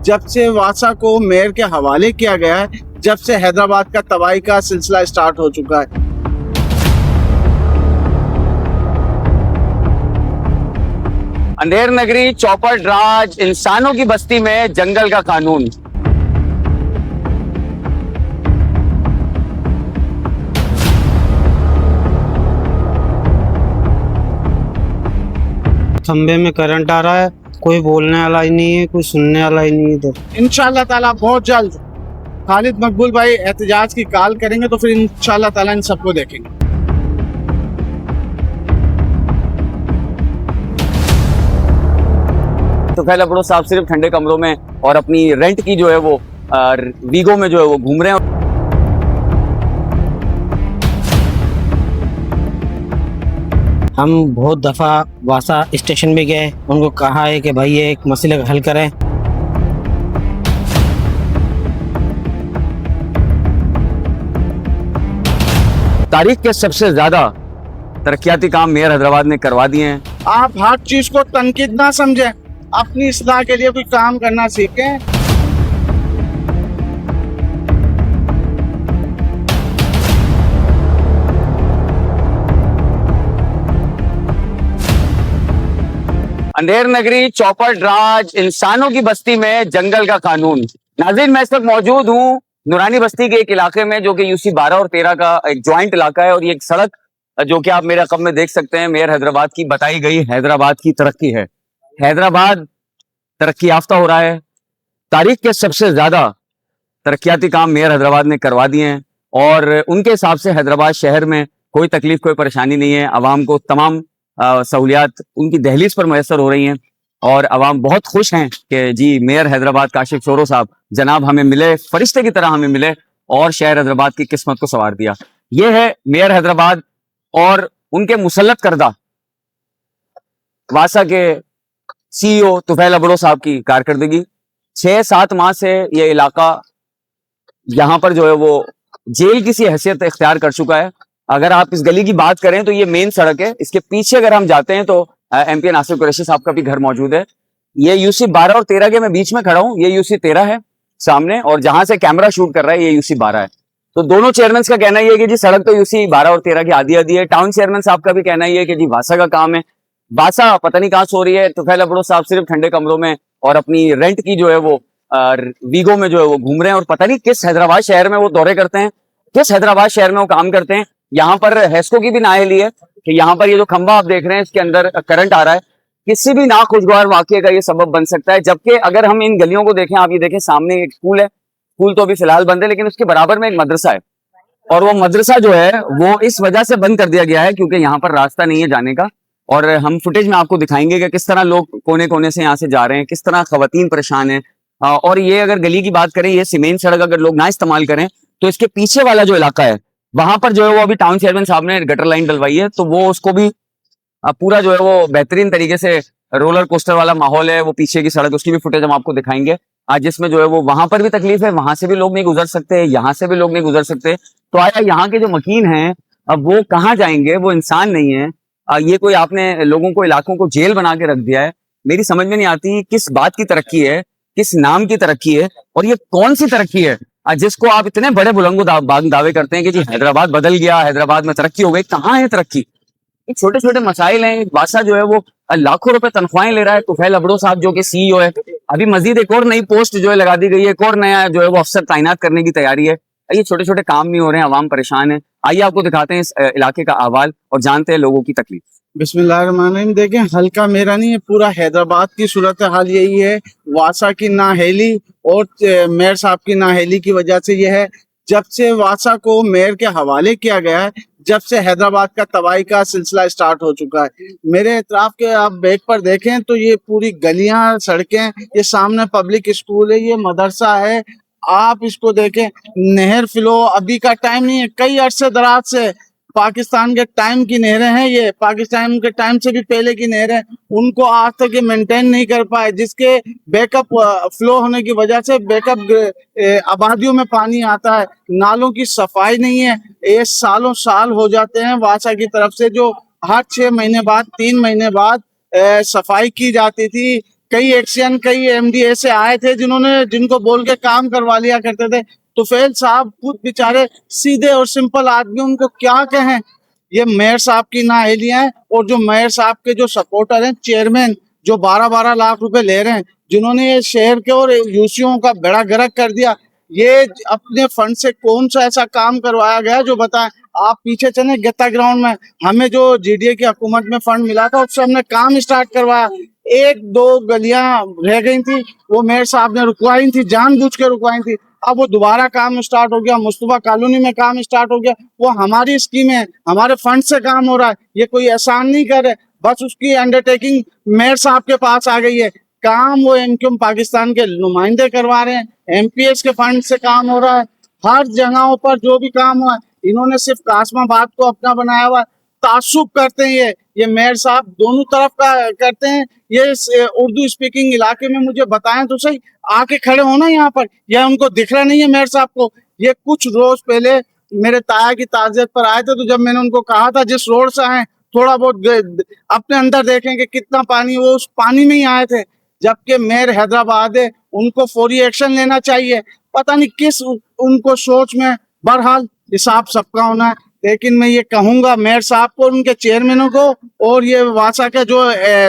जब से वासा को मेयर के हवाले किया गया है, जब से हैदराबाद का तबाही का सिलसिला स्टार्ट हो चुका है। अंधेर नगरी, चौपट राज, इंसानों की बस्ती में जंगल का कानून। खंबे में करंट आ रहा है, कोई बोलने वाला ही नहीं है, कोई सुनने वाला ही नहीं है इधर। इंशाल्लाह ताला बहुत जल्द खालिद मकबूल भाई एहतजाज की कॉल करेंगे तो फिर इंशाल्लाह ताला इन सबको देखेंगे। तो पहले बड़ो साहब सिर्फ ठंडे कमरों में और अपनी रेंट की जो है वो वीगो में जो है वो घूम रहे हैं। हम बहुत दफा वासा स्टेशन में गए, उनको कहा है कि भाई ये एक मसले का हल करें। तारीख के सबसे ज्यादा तरक्याती काम मेयर हैदराबाद ने करवा दिए हैं। आप हर चीज को तनकीद ना समझें, अपनी इस्लाह के लिए कोई काम करना सीखें। अंधेर नगरी, चौपट राज, इंसानों की बस्ती में जंगल का कानून। नाज़रीन, मैं इस वक्त मौजूद हूँ नूरानी बस्ती के एक इलाके में जो कि यूसी 12 और 13 का एक ज्वाइंट इलाका है। और ये एक सड़क जो कि आप मेरे रकम में देख सकते हैं, मेयर हैदराबाद की बताई गई हैदराबाद की तरक्की है। हैदराबाद तरक्की याफ्ता हो रहा है। तारीख के सबसे ज्यादा तरक्याती काम मेयर हैदराबाद ने करवा दिए हैं और उनके हिसाब से हैदराबाद शहर में कोई तकलीफ, कोई परेशानी नहीं है। आवाम को तमाम सहूलियात उनकी दहलीज पर मैसर हो रही हैं और आवाम बहुत खुश हैं कि जी मेयर हैदराबाद काशिफ शोरो साहब जनाब हमें मिले, फरिश्ते की तरह हमें मिले और शहर हैदराबाद की किस्मत को संवार दिया। ये है मेयर हैदराबाद और उनके मुसल्लत करदा वासा के सीईओ तुफैल अबड़ो साहब की कारकर्दगी। 6-7 माह से ये इलाका यहाँ पर जो है वो जेल की सी हैसियत इख्तियार कर चुका है। अगर आप इस गली की बात करें तो ये मेन सड़क है, इसके पीछे अगर हम जाते हैं तो एमपी नासिर कुरैशी साहब का भी घर मौजूद है। ये यूसी 12 और 13 के मैं बीच में खड़ा हूँ, ये यूसी 13 है सामने और जहां से कैमरा शूट कर रहा है ये यूसी 12 है। तो दोनों चेयरमैन का कहना ये है कि जी सड़क तो यूसी 12 और 13 की आधी आधी है। टाउन चेयरमैन साहब का भी कहना ये है कि जी वासा का काम है, वासा पता नहीं कहाँ सो रही है। तुफैल अबड़ो साहब सिर्फ ठंडे कमरों में और अपनी रेंट की जो है वो वीगो में जो है वो घूम रहे हैं और पता नहीं किस हैदराबाद शहर में वो दौरे करते हैं, किस हैदराबाद शहर में वो काम करते हैं। यहाँ पर हेस्को की भी नाअहली है कि यहाँ पर ये जो खंबा आप देख रहे हैं इसके अंदर करंट आ रहा है, किसी भी नाखुशगवार वाकये का ये सबब बन सकता है। जबकि अगर हम इन गलियों को देखें, आप ये देखें सामने एक स्कूल है, स्कूल तो अभी फिलहाल बंद है, लेकिन उसके बराबर में एक मदरसा है और वो मदरसा जो है वो इस वजह से बंद कर दिया गया है क्योंकि यहाँ पर रास्ता नहीं है जाने का। और हम फुटेज में आपको दिखाएंगे कि किस तरह लोग कोने कोने से यहाँ से जा रहे हैं, किस तरह खवातीन परेशान है। और ये अगर गली की बात करें, ये सीमेंट सड़क अगर लोग ना इस्तेमाल करें तो इसके पीछे वाला जो इलाका है वहां पर जो है वो अभी टाउन चेयरमैन साहब ने गटर लाइन डलवाई है, तो वो उसको भी पूरा जो है वो बेहतरीन तरीके से रोलर कोस्टर वाला माहौल है। वो पीछे की सड़क, उसकी भी फुटेज हम आपको दिखाएंगे आज, जिसमें जो है वो वहां पर भी तकलीफ है, वहां से भी लोग नहीं गुजर सकते, यहाँ से भी लोग नहीं गुजर सकते। तो आया यहाँ के जो मकीन हैं अब वो कहाँ जाएंगे, वो इंसान नहीं है। ये कोई आपने लोगों को, इलाकों को जेल बना के रख दिया है। मेरी समझ में नहीं आती किस बात की तरक्की है, किस नाम की तरक्की है और ये कौन सी तरक्की है जिसको आप इतने बड़े बुलंदो दावे करते हैं कि जी हैदराबाद बदल गया, हैदराबाद में तरक्की हो गई। कहाँ है तरक्की? ये छोटे छोटे मसाइल हैं। वासा जो है वो लाखों रुपए तनख्वाहें ले रहा है। तुफैल अबड़ो साहब जो कि सीईओ है, अभी मजीद एक और नई पोस्ट जो है लगा दी गई है, एक और नया जो है वो अफसर तैनात करने की तैयारी है। ये छोटे छोटे काम नहीं हो रहे हैं, आवाम परेशान है। आइए आपको दिखाते हैं इस इलाके का अहवाल और जानते हैं लोगों की तकलीफ। बिस्मिल्लाहिर्रहमानिर्रहीम। देखें, हल्का मेरा नहीं है, पूरा हैदराबाद की सूरत हाल यही है। वासा की नाअहली और मेयर साहब की नाअहली की वजह से यह है। जब से वासा को मेयर के हवाले किया गया है, जब से हैदराबाद का तबाही का सिलसिला स्टार्ट हो चुका है। मेरे इतराफ के आप बैक पर देखें तो ये पूरी गलियां, सड़कें, ये सामने पब्लिक स्कूल है, ये मदरसा है। आप इसको देखें, नहर फ्लो अभी का टाइम नहीं है, कई अरसे दराज से पाकिस्तान के टाइम की नहरें हैं, ये पाकिस्तान के टाइम से भी पहले की नहरें, उनको आज तक ये मेंटेन नहीं कर पाए, जिसके बैकअप फ्लो होने की वजह से बैकअप आबादियों में पानी आता है। नालों की सफाई नहीं है, ये सालों साल हो जाते हैं। वासा की तरफ से जो हर 6 महीने बाद, 3 महीने बाद सफाई की जाती थी, कई एक्शन कई एमडीए से आए थे जिनको बोल के काम करवा लिया करते थे। तुफैल साहब खुद बेचारे सीधे और सिंपल आदमी, उनको क्या कहें। ये मेयर साहब की नाअहलियां हैं, और जो मेयर साहब के जो सपोर्टर हैं, चेयरमैन जो 12-12 लाख रुपए ले रहे हैं, जिन्होंने ये शहर के और यूसीओ का बेड़ा गर्क कर दिया। ये अपने फंड से कौन सा ऐसा काम करवाया गया जो बताएं। आप पीछे चले गत्ता ग्राउंड में, हमें जो जीडीए की हुकूमत में फंड मिला था उससे हमने काम स्टार्ट करवाया। एक दो गलियां रह गई थी, वो मेयर साहब ने रुकवाई थी, जानबूझ के रुकवाई थी। अब वो दोबारा काम स्टार्ट हो गया, मुस्तफा कॉलोनी में काम स्टार्ट हो गया। वो हमारी स्कीम है, हमारे फंड से काम हो रहा है, ये कोई एहसान नहीं कर रहे। बस उसकी अंडरटेकिंग मेयर साहब के पास आ गई है। काम वो एमक्यूएम पाकिस्तान के नुमाइंदे करवा रहे हैं, एमपीएस के फंड से काम हो रहा है। हर जगहों पर जो भी काम हुआ है, इन्होंने सिर्फ कासमाबाद को अपना बनाया हुआ है। तासुब करते हैं ये मेयर साहब दोनों तरफ का करते हैं। ये उर्दू स्पीकिंग इलाके में मुझे बताएं तो सही, आके खड़े हो ना यहाँ पर, या उनको दिख रहा नहीं है मेयर साहब को। ये कुछ रोज पहले मेरे ताया की ताजियत पर आए थे, तो जब मैंने उनको कहा था जिस रोड से आए थोड़ा बहुत अपने अंदर देखें कि कितना पानी, वो उस पानी में ही आए थे। जबकि मेयर हैदराबाद है, उनको फौरी एक्शन लेना चाहिए। पता नहीं किस उनको सोच में, बहरहाल हिसाब सबका होना है। लेकिन मैं ये कहूंगा मेयर साहब को, उनके चेयरमैनों को, और ये वासा का जो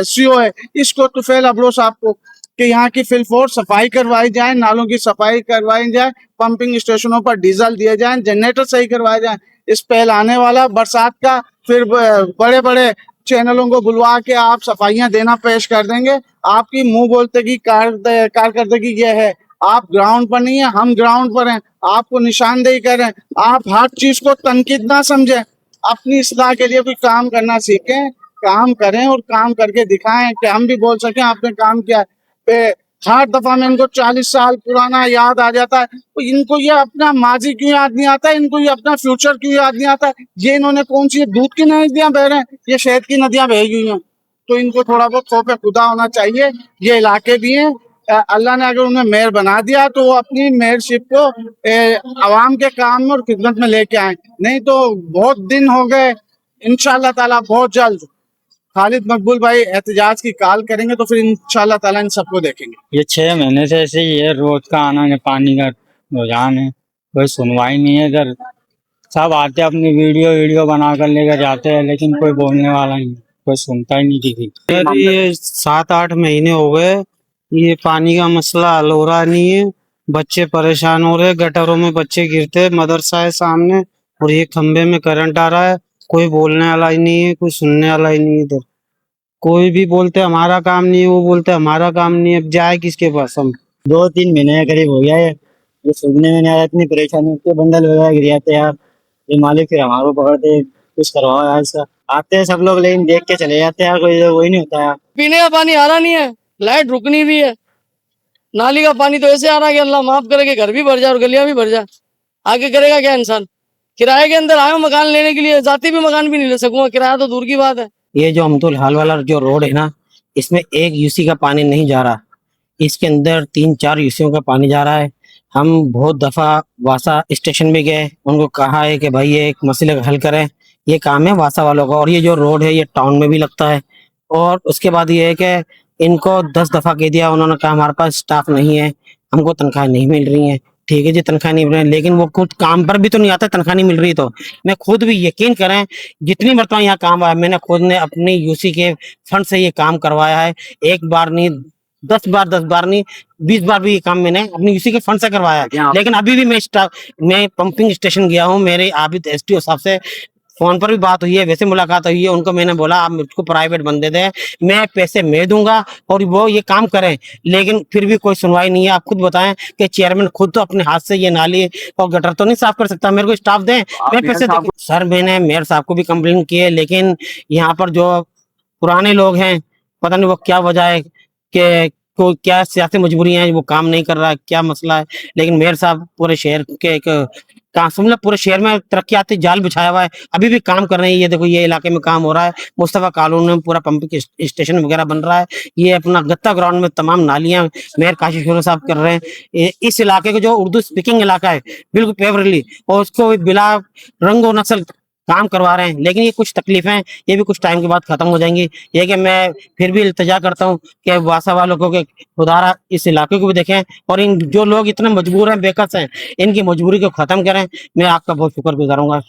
सीओ है इसको, तुफैल अबरो साहब को, कि यहाँ की फिलफोर सफाई करवाई जाए, नालों की सफाई करवाई जाए, पंपिंग स्टेशनों पर डीजल दिए जाए, जनरेटर सही करवाए जाए। इस पहल आने वाला बरसात का, फिर बड़े बड़े चैनलों को बुलवा के आप सफाइयां देना पेश कर देंगे। आपकी मुंह बोलते की कारकर्दगी ये है। आप ग्राउंड पर नहीं है, हम ग्राउंड पर हैं, आपको निशानदेही कर रहे हैं। आप हर चीज को तनकीद ना समझें, अपनी इस्लाह के लिए भी काम करना सीखें, काम करें और काम करके दिखाएं कि हम भी बोल सकें आपने काम किया है। हर दफा में इनको 40 साल पुराना याद आ जाता है, तो इनको ये अपना माजी क्यों याद नहीं आता, इनको ये अपना फ्यूचर क्यों याद नहीं आता। ये इन्होंने कौन सी दूध की नदियां बह रहे हैं, ये शहद की नदियां बह गई हैं। तो इनको थोड़ा बहुत खौफ खुदा होना चाहिए। ये इलाके भी हैं, अल्लाह ने अगर उन्हें मेयर बना दिया तो वो अपनी मेयरशिप को अवाम के काम में और खिदमत में लेके आए। नहीं तो बहुत दिन हो गए, इंशाअल्लाह ताला बहुत जल्द खालिद मकबूल भाई एहतजाज की कॉल करेंगे, तो फिर इंशाअल्लाह ताला इन सबको देखेंगे। ये 6 महीने से ऐसे ही है, रोज का आना है, पानी का रुझान है, कोई सुनवाई नहीं है इधर। सब आते अपनी वीडियो बना कर लेकर जाते हैं, लेकिन कोई बोलने वाला नहीं, कोई सुनता ही नहीं किसी। सर ये 7-8 महीने हो गए, ये पानी का मसला हल हो रहा नहीं है। बच्चे परेशान हो रहे हैं, गटरों में बच्चे गिरते हैं, मदरसा है सामने और ये खंबे में करंट आ रहा है। कोई बोलने वाला ही नहीं है, कोई सुनने वाला ही नहीं है। इधर कोई भी बोलते हमारा काम नहीं है, वो बोलते हमारा काम नहीं है। अब जाए किसके पास हम। 2-3 महीने के करीब हो गया है, ये सुनने में नहीं आ रहा, इतनी परेशानी होती है, बंडल वगैरह गिर जाते हैं यार। ये मालिक फिर हमारे पकड़ते, कुछ करवाओ यार इसका। आते हैं सब लोग, लेकिन देख के चले जाते हैं यार, कोई वही नहीं होता यार। पीने का पानी आ रहा नहीं है, लाइट रुकनी भी है, नाली का पानी तो ऐसे आ रहा है कि अल्लाह माफ करे कि घर भी भर जाए और गलियां भी भर जाए। आगे करेगा क्या इंसान। किराए के अंदर आया मकान लेने के लिए, जाती भी मकान भी नहीं ले सकूंगा, किराया तो दूर की बात है। ये जो अमतुल हाल वाला जो रोड है ना, इसमें एक यूसी का पानी नहीं जा रहा, इसके अंदर 3-4 यूसीओं का पानी जा रहा है। हम बहुत दफा वासा स्टेशन में गए, उनको कहा है कि भाई ये एक मसले का हल करें, ये काम है वासा वालों का। और ये जो रोड है ये टाउन में भी लगता है। और उसके बाद ये है कि इनको 10 दफा कह दिया, उन्होंने कहा हमारे पास स्टाफ नहीं है, हमको तनख्वाह नहीं मिल रही है। ठीक है जी, तनख्वाह नहीं मिल रही है, लेकिन वो खुद काम पर भी तो नहीं आता, तनख्वाह नहीं मिल रही। तो मैं खुद भी यकीन करें, जितनी मरतबा यहाँ काम आया, मैंने खुद ने अपनी यूसी के फंड से ये काम करवाया है। एक बार नहीं, 10 बार नहीं, 20 बार भी ये काम मैंने अपनी यूसी के फंड से करवाया है। लेकिन अभी भी मैं पंपिंग स्टेशन गया हूँ, मेरे आबिद एसटीओ साहब से फोन पर भी बात हुई है, वैसे मुलाकात हुई है। उनको मैंने बोला आप मुझको प्राइवेट बंदे दें, मैं पैसे मैं दूंगा और वो ये काम करें, लेकिन फिर भी कोई सुनवाई नहीं है। आप खुद बताएं कि चेयरमैन खुद तो अपने हाथ से ये नाली और गटर तो नहीं साफ कर सकता, मेरे को स्टाफ दें, मैं पैसे सर मैंने मेयर साहब को भी कंप्लेन की है, लेकिन यहाँ पर जो पुराने लोग हैं, पता नहीं वो क्या वजह है कि को क्या सियासी मजबूरी है, वो काम नहीं कर रहा है, क्या मसला है। लेकिन मेयर साहब पूरे शहर के एक मतलब पूरे शहर में तरक्याती जाल बिछाया हुआ है, अभी भी काम कर रहे हैं। ये देखो, ये इलाके में काम हो रहा है, मुस्तफा कॉलोनी में पूरा पंपिंग स्टेशन वगैरह बन रहा है। ये अपना गत्ता ग्राउंड में तमाम नालियां मेयर काशी शोर साहब कर रहे हैं। इस इलाके को जो उर्दू स्पीकिंग इलाका है बिल्कुल फेवरेटली, और उसको बिला रंग और नस्ल काम करवा रहे हैं, लेकिन ये कुछ तकलीफें ये भी कुछ टाइम के बाद खत्म हो जाएंगी। ये कि मैं फिर भी इल्तिजा करता हूँ कि वासा वालों को कि खुदारा इस इलाके को भी देखें और इन जो लोग इतने मजबूर हैं, बेकस हैं, इनकी मजबूरी को खत्म करें। मैं आपका बहुत शुक्रगुजार हूँ।